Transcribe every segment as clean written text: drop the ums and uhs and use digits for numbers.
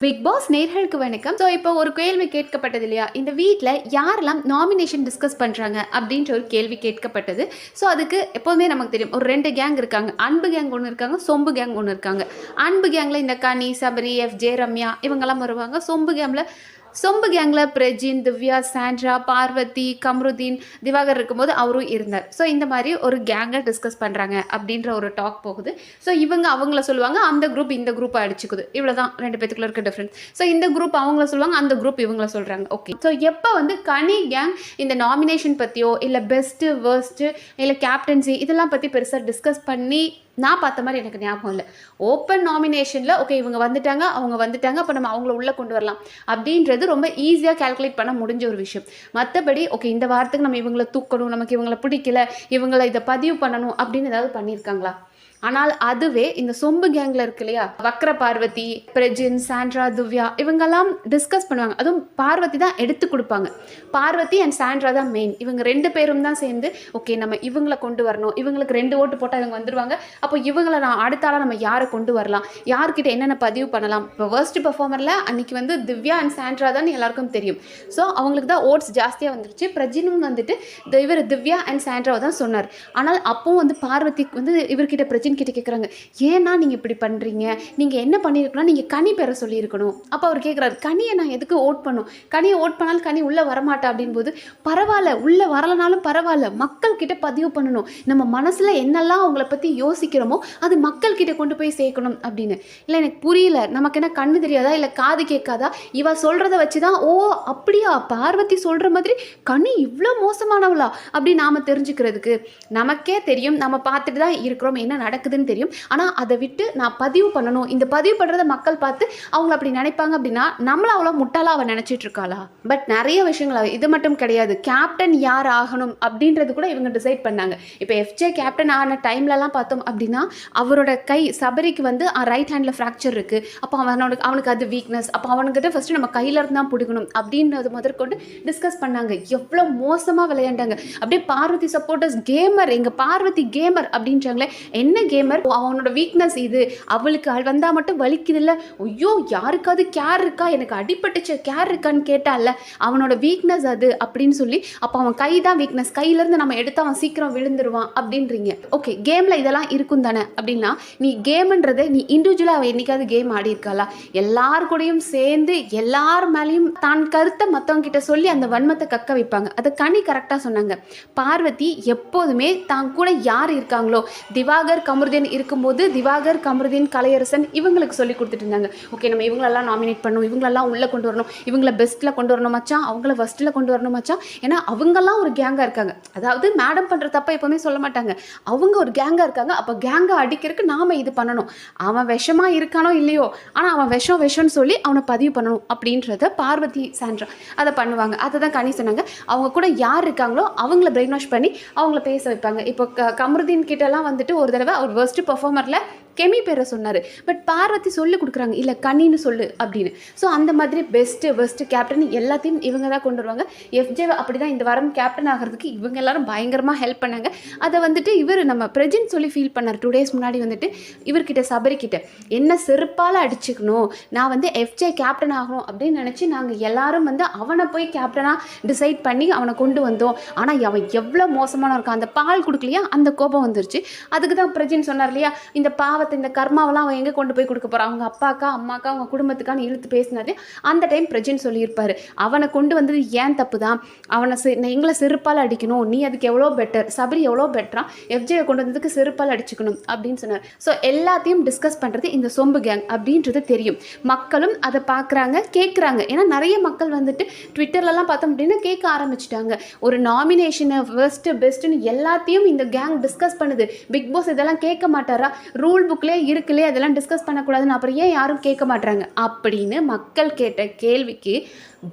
Big pass நேயர்களுக்கு வணக்கம். So இப்போ ஒரு கேள்வி கேட்கப்பட்டது இல்லையா, இந்த வீட்டில் யாரெல்லாம் நாமினேஷன் டிஸ்கஸ் பண்ணுறாங்க அப்படின்ற ஒரு கேள்வி கேட்கப்பட்டது. ஸோ அதுக்கு எப்போதுமே நமக்கு தெரியும், ஒரு 2 கேங் இருக்காங்க. அன்பு கேங் ஒன்று இருக்காங்க, சொம்பு கேங் ஒன்று இருக்காங்க. அன்பு கேங்கில் இந்த கனி, சபரி, எஃப்ஜே, ரம்யா இவங்கெல்லாம் வருவாங்க. சொம்பு கேங்கில் பிரஜின், திவ்யா, சாண்ட்ரா, பார்வதி, கம்ருதீன், திவாகர் இருக்கும்போது அவரும் இருந்தார். ஸோ இந்த மாதிரி ஒரு கேங்கை டிஸ்கஸ் பண்ணுறாங்க அப்படின்ற ஒரு டாக் போகுது. ஸோ இவங்க அவங்கள சொல்லுவாங்க, அந்த குரூப் இந்த குரூப்பை அடிச்சுக்குது. இவ்வளோ தான் 2 பேத்துக்குள்ள இருக்க டிஃப்ரென்ஸ். ஸோ இந்த குரூப் அவங்கள சொல்லுவாங்க, அந்த குரூப் இவங்கள சொல்கிறாங்க. ஓகே, ஸோ எப்போ கனி கேங் இந்த நாமினேஷன் பற்றியோ இல்லை பெஸ்ட்டு வேர்ஸ்ட்டு இல்லை கேப்டன்சி இதெல்லாம் பற்றி பெருசாக டிஸ்கஸ் பண்ணி நான் பார்த்த மாதிரி எனக்கு ஞாபகம் இல்லை. ஓப்பன் நாமினேஷனில் ஓகே இவங்க வந்துட்டாங்க, அவங்க வந்துட்டாங்க, அப்போ நம்ம அவங்கள உள்ளே கொண்டு வரலாம் அப்படின்றது ரொம்ப ஈஸியாக கால்குலேட் பண்ண முடிஞ்ச ஒரு விஷயம். மற்றபடி ஓகே இந்த வாரத்துக்கு நம்ம இவங்களை தூக்கணும், நமக்கு இவங்களை பிடிக்கல, இவங்களை இதை பதிவு பண்ணணும் அப்படின்னு ஏதாவது பண்ணியிருக்காங்களா? ஆனால் அதுவே இந்த சொம்பு கேங்கில் இருக்கு இல்லையா, வக்ர பார்வதி, பிரஜின், சாண்ட்ரா, திவ்யா இவங்கெல்லாம் டிஸ்கஸ் பண்ணுவாங்க. அதுவும் பார்வதி தான் எடுத்து கொடுப்பாங்க. பார்வதி அண்ட் சாண்ட்ரா தான் மெயின். இவங்க 2 பேரும் தான் சேர்ந்து ஓகே நம்ம இவங்களை கொண்டு வரணும், இவங்களுக்கு 2 ஓட்டு போட்டால் இவங்க வந்துடுவாங்க, அப்போ இவங்களை நான் அடுத்தால நம்ம யாரை கொண்டு வரலாம், யார்கிட்ட என்னென்ன பதிவு பண்ணலாம். இப்போ வேர்ஸ்ட் பெர்ஃபார்மரில் அன்றைக்கி திவ்யா அண்ட் சாண்ட்ரா தான் எல்லாருக்கும் தெரியும். ஸோ அவங்களுக்கு தான் ஓட்ஸ் ஜாஸ்தியாக வந்துருச்சு. பிரஜினும் இவர் திவ்யா அண்ட் சாண்ட்ராவை தான் சொன்னார். ஆனால் அப்போவும் பார்வதிக்கு இவர்கிட்ட பிரஜின் கிட்ட கேட்குறாங்க, ஏன்னா நீங்கள் இப்படி பண்ணுறீங்க, நீங்கள் என்ன பண்ணியிருக்கணும், நீங்கள் கனி பெற சொல்லியிருக்கணும். அப்போ அவர் கேட்குறாரு, கனியை நான் எதுக்கு ஓட் பண்ணும், கனியை ஓட் பண்ணாலும் கனி உள்ளே வரமாட்டா அப்படின்போது, பரவாயில்ல உள்ளே வரலனாலும் பரவாயில்ல, மக்கள்கிட்ட பதிவு பண்ணணும், நம்ம மனசில் என்னெல்லாம் அவங்கள பற்றி யோசிக்கிறோமோ அது மக்கள்கிட்ட கொண்டு போய் சேர்க்கணும் அப்படின்னு. இல்லை எனக்கு புரியல, நமக்கு என்ன கண்ணு தெரியாதா இல்லை காது கேட்காதா, இவ சொல்கிறத வச்சு தான் ஓ அப்படியா பார்வதி சொல்கிற மாதிரி கனி இவ்வளோ மோசமானவளா அப்படி நாம் தெரிஞ்சுக்கிறதுக்கு நமக்கே தெரியும், நம்ம பார்த்துட்டு தான் இருக்கிறோம் என்ன நடக்குதுன்னு தெரியும். ஆனால் அதை விட்டு நான் பதிவு பண்ணணும், இந்த பதிவு பண்ணுறதை மக்கள் பார்த்து அவங்க அப்படி நினைப்பாங்க அப்படின்னா நம்மள அவ்வளோ முட்டாளாக அவள் நினச்சிட்டு இருக்காளா? பட் நிறைய விஷயங்கள் இது மட்டும் கிடையாது, கேப்டன் யார் ஆகணும் அப்படின்றது கூட இவங்க டிசைட் பண்ணாங்க. இப்போ எஃப்ஜே கேப்டன் ஆன டைம்லலாம் பார்த்தோம் அப்படின்னா அவரோட கை சபரிக்கு ரைட் ஹேண்டில் ஃப்ராக்சர் இருக்குது. அப்போ அவனுக்கு அது வீக்னஸ். அப்போ அவனுக்கிட்ட ஃபஸ்ட்டு நம்ம கையில இருந்து தான் பிடிக்கணும் அப்படின்றது முதற்கொண்டு டிஸ்கஸ் பண்ணாங்க. எவ்வளோ மோசமாக விளையாண்டாங்க. அப்படியே பார்வதி சப்போர்ட்டர்ஸ் கேமர், எங்கள் பார்வதி கேமர் அப்படின்றாங்களே, என்ன கேமர், அவனோட வீக்னஸ் இது, அவளுக்கு வந்தால் மட்டும் வலிக்குதில்ல, ஐயோ யாருக்காவது கேர் இருக்கா, எனக்கு அடிபட்டுச்சு கேர் இருக்கான்னு கேட்டால, அவனோட வீக்னஸ் அது அப்படின்னு சொல்லி, அப்போ அவன் கை தான் வீக்னஸ், கையிலேருந்து நம்ம எடுத்து அவன் சீக்கிரம் விழுந்துருவான் அப்படின்றீங்க. ஓகே கேமில் இதெல்லாம் இருக்கும் தானே அப்படின்னா, நீ கேம்ன்றதை நீ இண்டிவிஜுவலாக அவள் என்னைக்காவது கேம் ஆடி இருக்காளா? எல்லார் கூடயும் சேர்ந்து எல்லார் மேலேயும் தான் கருத்தை மற்றவங்க கிட்ட சொல்லி அந்த வன்மத்தை கக்க வைப்பாங்க. அதை கனி கரெக்டாக சொன்னாங்க. பார்வதி எப்போதுமே தான் கூட யார் இருக்காங்களோ, திவாகர், கமருதீன் இருக்கும்போது திவாகர், கமருதீன், கலையரசன் இவங்களுக்கு சொல்லி கொடுத்துட்டு இருந்தாங்க. ஓகே நம்ம இவங்களெல்லாம் நாமினேட் பண்ணணும், இவங்களெல்லாம் உள்ளே கொண்டு வரணும், இவங்கள பெஸ்ட்டில் கொண்டு வரணும் மச்சான், அவங்கள ஃபஸ்ட்டில் கொண்டு வரணும் மச்சான். ஏன்னா அவங்கெல்லாம் ஒரு கேங்காக இருக்காங்க. அதாவது மேடம் பண்ணுற தப்பை எப்போவுமே சொல்ல மாட்டாங்க, அவங்க ஒரு கேங்காக இருக்காங்க. அப்போ கேங்கை அடிக்கிறதுக்கு நாம் இது பண்ணணும். அவன் விஷமாக இருக்கானோ இல்லையோ, ஆனால் அவன் விஷம்னு சொல்லி அவனை பதிவு பண்ணணும் அப்படின்றத பார்வதி, சாண்ட்ரா அதை பண்ணுவாங்க. அதை தான் கனி சொன்னாங்க. அவங்க கூட யார் இருக்காங்களோ அவங்கள பிரெயின் வாஷ் பண்ணி அவங்கள பேச வைப்பாங்க. இப்போ கமருதீன் கிட்டலாம் ஒரு தடவை அவர் வேர்ஸ்ட் பெர்ஃபார்மரில் கெமி பேரை சொன்னார். பட் பார்வதி சொல்லி கொடுக்குறாங்க, இல்லை கனின்னு சொல்லு அப்படின்னு. ஸோ அந்த மாதிரி பெஸ்ட்டு கேப்டன் எல்லாத்தையும் இவங்க தான் கொண்டு வருவாங்க. எஃப்ஜே அப்படி தான் இந்த வாரம் கேப்டன் ஆகிறதுக்கு இவங்க எல்லாரும் பயங்கரமாக ஹெல்ப் பண்ணாங்க. அதை இவர் நம்ம பிரஜின் சொல்லி ஃபீல் பண்ணார் 2 days முன்னாடி இவர்கிட்ட சபரிக்கிட்ட என்ன செருப்பால் அடிச்சுக்கணும், நான் எஃப்ஜே கேப்டன் ஆகணும் அப்படின்னு நினச்சி நாங்கள் எல்லாரும் அவனை போய் கேப்டனாக டிசைட் பண்ணி அவனை கொண்டு வந்தோம். ஆனால் அவன் எவ்வளோ மோசமான இருக்கான், அந்த பால் கொடுக்கலையா அந்த கோபம் வந்துருச்சு. அதுக்கு தான் பிரஜின் சொன்னார் இல்லையா, இந்த பாவத்தை இந்த கர்மாவெல்லாம் அவன் எங்கே கொண்டு போய் கொடுக்க போகிறான், அவங்க அப்பாக்கா அம்மாக்கா அவங்க குடும்பத்துக்கான்னு இழுத்து பேசினாரு. அந்த டைம் பிரஜின் சொல்லியிருப்பார், அவனை கொண்டு வந்தது ஏன் தப்பு தான், அவனை எங்களை செருப்பால் அடிக்கணும், நீ அதுக்கு எவ்வளோ பெட்டர், சபரி எவ்வளோ பெட்டரா, எஃப்ஜே கொண்டு வந்ததுக்கு செருப்பால் அடிச்சுக்கணும் அப்படின்னு சொன்னார். ஸோ எல்லாத்தையும் டிஸ்கஸ் பண்ணுறது இந்த சொம்பு கேங் அப்படின்றது தெரியும். மக்களும் அதை பார்க்குறாங்க, கேட்குறாங்க. ஏன்னா நிறைய மக்கள் ட்விட்டர்லலாம் பார்த்தோம் அப்படின்னா கேட்க ஆரம்பிச்சிட்டாங்க. ஒரு நாமினேஷனை ஃபர்ஸ்ட்டு பெஸ்ட்டுன்னு எல்லாத்தையும் இந்த கேங் டிஸ்கஸ் பண்ணுது. பிக் பாஸ் இதெல்லாம் கேட்க மாட்டாரா, ரூல் புக்லேயே இருக்குல்லே அதெல்லாம் டிஸ்கஸ் பண்ணக்கூடாதுன்னு அப்புறம் ஏன் யாரும் கேட்க மாட்டாங்க அப்படின்னு மக்கள் கேட்ட கேள்விக்கு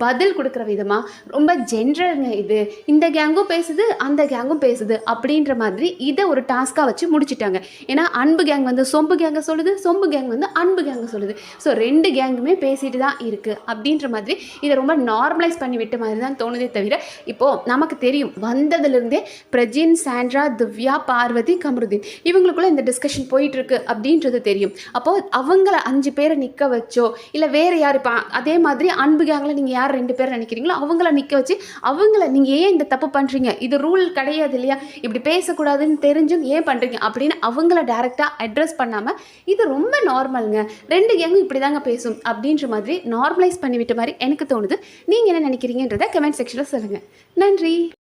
பதில் கொடுக்குற விதமாக ரொம்ப ஜென்ரல்ங்க இது, இந்த கேங்கும் பேசுது அந்த கேங்கும் பேசுது அப்படின்ற மாதிரி இதை ஒரு டாஸ்காக வச்சு முடிச்சிட்டாங்க. ஏன்னா அன்பு கேங் சொம்பு கேங்கை சொல்லுது, சொம்பு கேங் அன்பு கேங்கை சொல்லுது. ஸோ 2 கேங்குமே பேசிட்டு தான் இருக்குது அப்படின்ற மாதிரி இதை ரொம்ப நார்மலைஸ் பண்ணி விட்ட மாதிரி தான் தோணுதே தவிர, இப்போது நமக்கு தெரியும் வந்ததுலேருந்தே பிரஜின், சாண்ட்ரா, திவ்யா, பார்வதி, கமருதீன் இவங்களுக்குள்ள இந்த டிஸ்கஷன் போயிட்டுருக்கு அப்படின்றது தெரியும். அப்போது அவங்கள 5 பேரை நிற்க வச்சோ இல்லை வேறு யார் இப்போ அதே மாதிரி அன்பு கேங்கில் நீங்கள் யார் 2 பேர் நினைக்கிறீங்களோ அவங்கள நிற்க வச்சு அவங்கள நீங்கள் ஏன் இந்த தப்பு பண்ணுறீங்க, இது ரூல் கிடையாது இல்லையா, இப்படி பேசக்கூடாதுன்னு தெரிஞ்சும் ஏன் பண்ணுறீங்க அப்படின்னு அவங்கள டைரெக்டாக அட்ரஸ் பண்ணாமல் இது ரொம்ப நார்மலுங்க, 2 கேங்கும் இப்படி தாங்க பேசும் அப்படின்ற மாதிரி நார்மலைஸ் பண்ணிவிட்ட மாதிரி எனக்கு தோணுது. நீங்கள் என்ன நினைக்கிறீங்கன்றதை கமெண்ட் செக்ஷனில் சொல்லுங்கள். நன்றி.